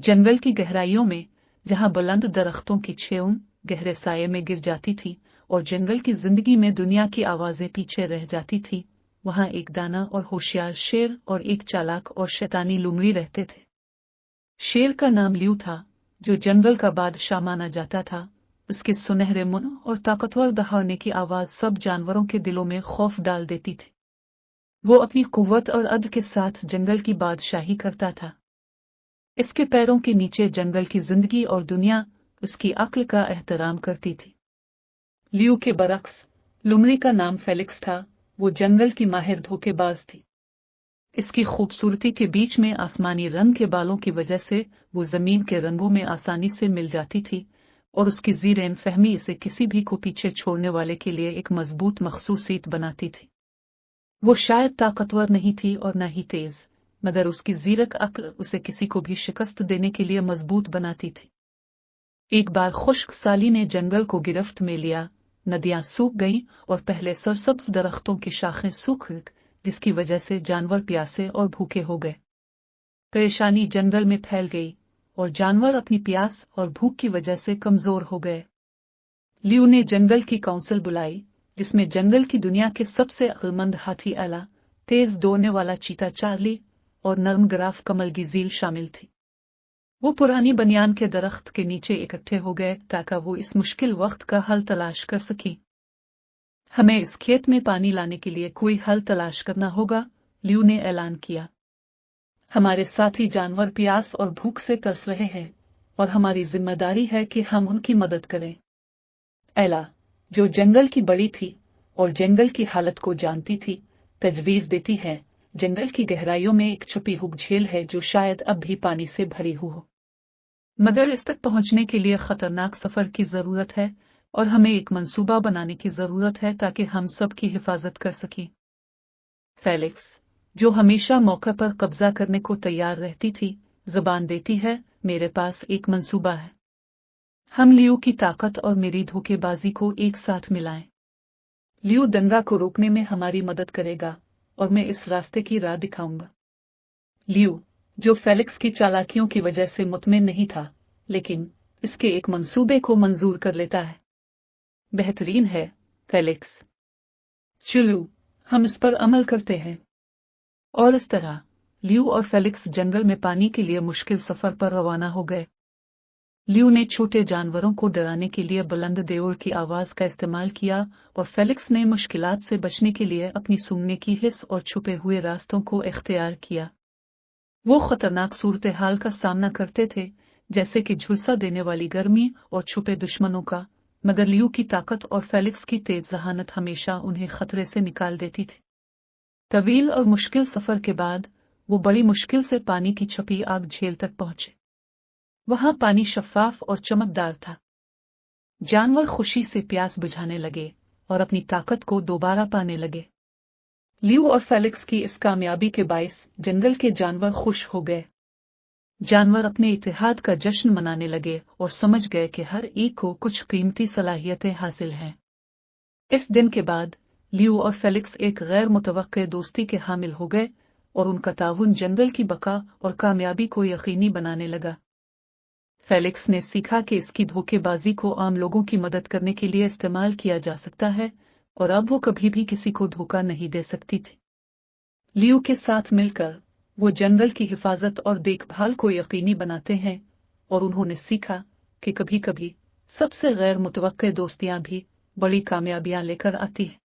जंगल की गहराइयों में, जहां बुलंद दरख्तों की छांव गहरे साये में गिर जाती थी और जंगल की जिंदगी में दुनिया की आवाजें पीछे रह जाती थी, वहां एक दाना और होशियार शेर और एक चालाक और शैतानी लुमड़ी रहते थे। शेर का नाम लियू था, जो जंगल का बादशाह माना जाता था। उसके सुनहरे मुंह और ताकतवर दहाड़ने की आवाज सब जानवरों के दिलों में खौफ डाल देती थी। वो अपनी कुव्वत और अद के साथ जंगल की बादशाही करता था। इसके पैरों के नीचे जंगल की जिंदगी और दुनिया उसकी अक्ल का एहतराम करती थी। लियू के बरक्स, लुमड़ी का नाम फेलिक्स था। वो जंगल की माहिर धोखेबाज थी। इसकी खूबसूरती के बीच में आसमानी रंग के बालों की वजह से वो जमीन के रंगों में आसानी से मिल जाती थी, और उसकी ज़ीरेन फहमी इसे किसी भी को पीछे छोड़ने वाले के लिए एक मजबूत मखसूसियत बनाती थी। वो शायद ताकतवर नहीं थी और न ही तेज, मगर उसकी ज़ीरक अक्ल उसे किसी को भी शिकस्त देने के लिए मजबूत बनाती थी। एक बार खुश्क साली ने जंगल को गिरफ्त में लिया। नदियां सूख गईं और पहले सरसब्ज दरख्तों की शाखें सूख गईं, जिसकी वजह से जानवर प्यासे और भूखे हो गए। परेशानी जंगल में फैल गई और जानवर अपनी प्यास और भूख की वजह से कमजोर हो गए। लियू ने जंगल की काउंसिल बुलाई, जिसमें जंगल की दुनिया के सबसे अक्लमंद हाथी एला, तेज दौड़ने वाला चीता चार्ली और नर्म गिराफ कमल गिजील शामिल थी। वो पुरानी बनियान के दरख्त के नीचे इकट्ठे हो गए ताकि वो इस मुश्किल वक्त का हल तलाश कर सकें। हमें इस खेत में पानी लाने के लिए कोई हल तलाश करना होगा, लियू ने ऐलान किया। हमारे साथी जानवर प्यास और भूख से तरस रहे हैं और हमारी जिम्मेदारी है कि हम उनकी मदद करें। एला, जो जंगल की बड़ी थी और जंगल की हालत को जानती थी, तजवीज देती है, जंगल की गहराइयों में एक छुपी हुई झील है जो शायद अब भी पानी से भरी हो, मगर इस तक पहुंचने के लिए खतरनाक सफर की जरूरत है और हमें एक मंसूबा बनाने की जरूरत है ताकि हम सब की हिफाजत कर सकें। फेलिक्स, जो हमेशा मौके पर कब्जा करने को तैयार रहती थी, जुबान देती है, मेरे पास एक मंसूबा है। हम लियू की ताकत और मेरी धोखेबाजी को एक साथ मिलाएं। लियू दंगा को रोकने में हमारी मदद करेगा और मैं इस रास्ते की राह दिखाऊंगा। लियू, जो फेलिक्स की चालाकियों की वजह से मुतमिन नहीं था, लेकिन इसके एक मंसूबे को मंजूर कर लेता है। बेहतरीन है, फेलिक्स। चलो, हम इस पर अमल करते हैं। और इस तरह लियू और फेलिक्स जंगल में पानी के लिए मुश्किल सफर पर रवाना हो गए। लियू ने छोटे जानवरों को डराने के लिए बुलंद देवर की आवाज का इस्तेमाल किया और फेलिक्स ने मुश्किलात से बचने के लिए अपनी सूंघने की हिस्स और छुपे हुए रास्तों को इख्तियार किया। वो खतरनाक सूरत हाल का सामना करते थे, जैसे कि झुलसा देने वाली गर्मी और छुपे दुश्मनों का, मगर लियू की ताकत और फेलिक्स की तेज जहानत हमेशा उन्हें खतरे से निकाल देती थी। तवील और मुश्किल सफर के बाद वो बड़ी मुश्किल से पानी की छपी आग झील तक पहुंचे। वहां पानी शफाफ और चमकदार था। जानवर खुशी से प्यास बुझाने लगे और अपनी ताकत को दोबारा पाने लगे। लियू और फेलिक्स की इस कामयाबी के बाइस जंगल के जानवर खुश हो गए। जानवर अपने इत्तेहाद का जश्न मनाने लगे और समझ गए कि हर एक को कुछ कीमती सलाहियतें हासिल हैं। इस दिन के बाद लियू और फेलिक्स एक गैर मुतवक्के दोस्ती के हामिल हो गए और उनका ताउन जंगल की बका और कामयाबी को यकीनी बनाने लगा। फेलिक्स ने सीखा कि इसकी धोखेबाजी को आम लोगों की मदद करने के लिए इस्तेमाल किया जा सकता है और अब वो कभी भी किसी को धोखा नहीं दे सकती थी। लियू के साथ मिलकर वो जंगल की हिफाजत और देखभाल को यकीनी बनाते हैं और उन्होंने सीखा कि कभी-कभी सबसे गैर मुतवक्के दोस्तियां भी बड़ी कामयाबियां लेकर आती हैं।